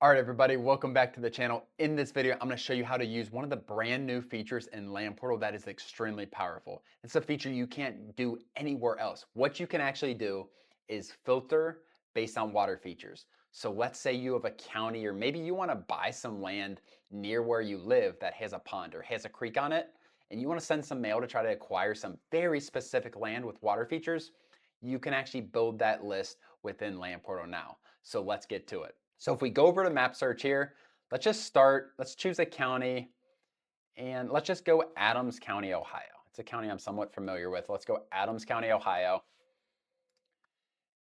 All right, everybody, welcome back to the channel. In this video, I'm going to show you how to use one of the brand new features in Land Portal that is extremely powerful. It's a feature you can't do anywhere else. What you can actually do is filter based on water features. So let's say you have a county, or maybe you want to buy some land near where you live that has a pond or has a creek on it, and you want to send some mail to try to acquire some very specific land with water features. You can actually build that list within Land Portal now. So let's get to it. So if we go over to map search here, let's choose a county, and let's just go Adams County, Ohio. It's a county I'm somewhat familiar with. Let's go Adams County, Ohio,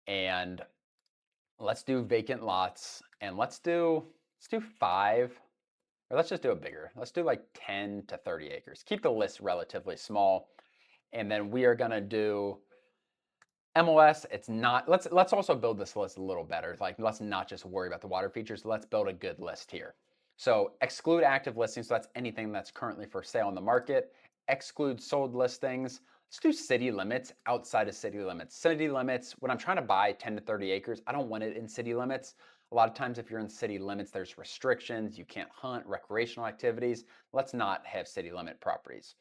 and let's do vacant lots, and let's do 5, or let's just do it bigger. Let's do like 10 to 30 acres. Keep the list relatively small, and then we are gonna do MLS. It's not, let's also build this list a little better. Like, let's not just worry about the water features. Let's build a good list here. So exclude active listings. So that's anything that's currently for sale on the market. Exclude sold listings. Let's do city limits outside of city limits. City limits, when I'm trying to buy 10 to 30 acres, I don't want it in city limits. A lot of times if you're in city limits, there's restrictions. You can't hunt, recreational activities. Let's not have city limit properties.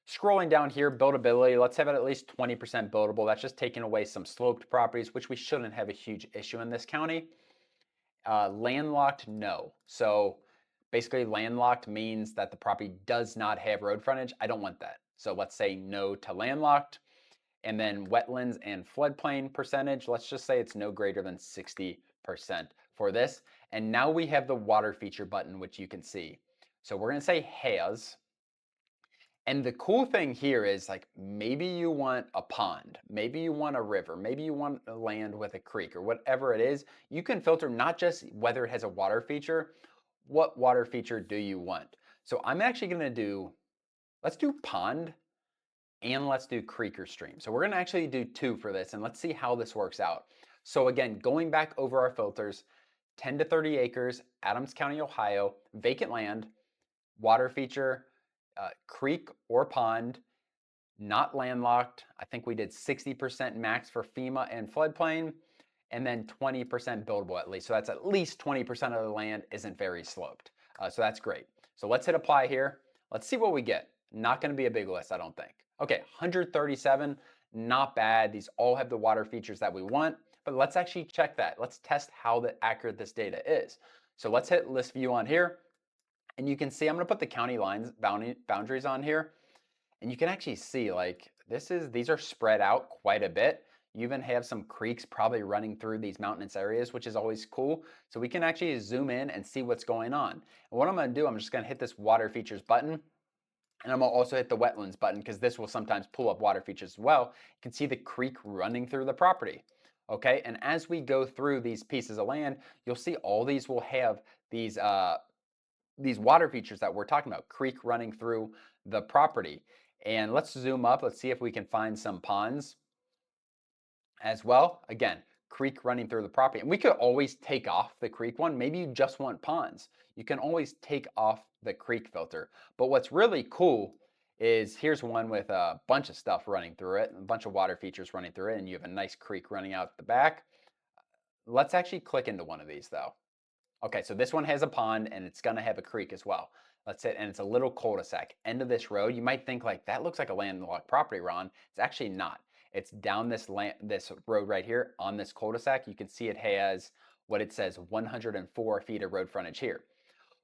Scrolling down here, buildability, let's have it at least 20% buildable. That's just taking away some sloped properties, which we shouldn't have a huge issue in this county. Landlocked, no. So basically landlocked means that the property does not have road frontage. I don't want that. So let's say no to landlocked. And then wetlands and floodplain percentage, let's just say it's no greater than 60% for this. And now we have the water feature button, which you can see. So we're gonna say has. And the cool thing here is, like, maybe you want a pond, maybe you want a river, maybe you want a land with a creek or whatever it is. You can filter not just whether it has a water feature, what water feature do you want? So I'm actually going to do, let's do pond and let's do creek or stream. So we're going to actually do 2 for this, and let's see how this works out. So again, going back over our filters, 10 to 30 acres, Adams County, Ohio, vacant land, water feature, creek or pond, not landlocked. I think we did 60% max for FEMA and floodplain, and then 20% buildable at least. So that's at least 20% of the land isn't very sloped. So that's great. So let's hit apply here. Let's see what we get. Not going to be a big list, I don't think. Okay, 137, not bad. These all have the water features that we want, but let's actually check that. Let's test how accurate this data is. So let's hit list view on here, and you can see I'm going to put the county lines boundaries on here. And you can actually see, like, these are spread out quite a bit. You even have some creeks probably running through these mountainous areas, which is always cool. So we can actually zoom in and see what's going on. And what I'm going to do, I'm just going to hit this water features button, and I'm going to also hit the wetlands button, because this will sometimes pull up water features as well. You can see the creek running through the property. Okay, and as we go through these pieces of land, you'll see all these will have these water features that we're talking about, creek running through the property. And let's zoom up. Let's see if we can find some ponds as well. Again, creek running through the property. And we could always take off the creek one. Maybe you just want ponds. You can always take off the creek filter. But what's really cool is here's one with a bunch of stuff running through it, a bunch of water features running through it, and you have a nice creek running out the back. Let's actually click into one of these though. Okay, so this one has a pond and it's gonna have a creek as well. Let's say, and it's a little cul-de-sac. End of this road, you might think like that looks like a landlocked property, Ron. It's actually not. It's down this road right here on this cul-de-sac. You can see it has what it says 104 feet of road frontage here.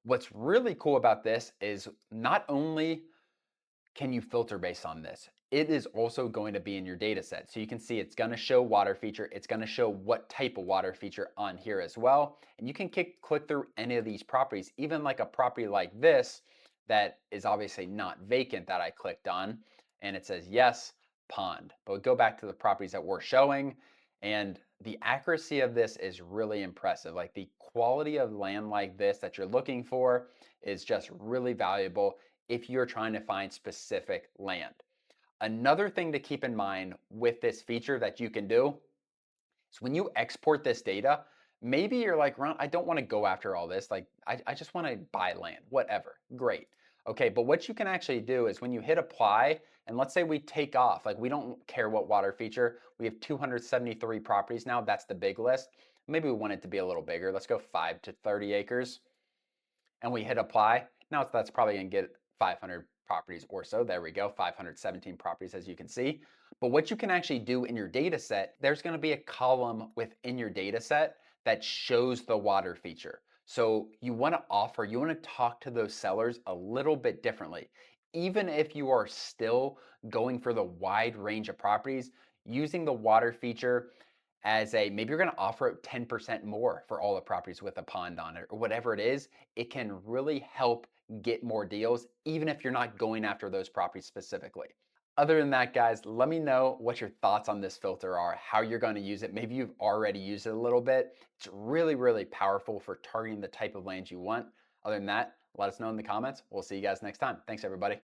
What's really cool about this is not only can you filter based on this, it is also going to be in your data set. So you can see it's going to show water feature. It's going to show what type of water feature on here as well. And you can click through any of these properties, even like a property like this that is obviously not vacant that I clicked on. And it says, yes, pond. But we go back to the properties that we're showing. And the accuracy of this is really impressive. Like, the quality of land like this that you're looking for is just really valuable if you're trying to find specific land. Another thing to keep in mind with this feature that you can do is when you export this data, maybe you're like, Ron, I don't want to go after all this. Like, I just want to buy land, whatever. Great. Okay, but what you can actually do is when you hit apply, and let's say we take off, like, we don't care what water feature, we have 273 properties now, that's the big list. Maybe we want it to be a little bigger. Let's go 5 to 30 acres. And we hit apply. Now that's probably going to get 500 properties or so. There we go, 517 properties as you can see. But what you can actually do in your data set, there's going to be a column within your data set that shows the water feature. So you want to talk to those sellers a little bit differently. Even if you are still going for the wide range of properties, using the water feature as a maybe you're going to offer 10% more for all the properties with a pond on it or whatever it is, it can really help get more deals, even if you're not going after those properties specifically. Other than that, guys, let me know what your thoughts on this filter are, how you're going to use it. Maybe you've already used it a little bit. It's really, really powerful for targeting the type of land you want. Other than that, let us know in the comments. We'll see you guys next time. Thanks, everybody.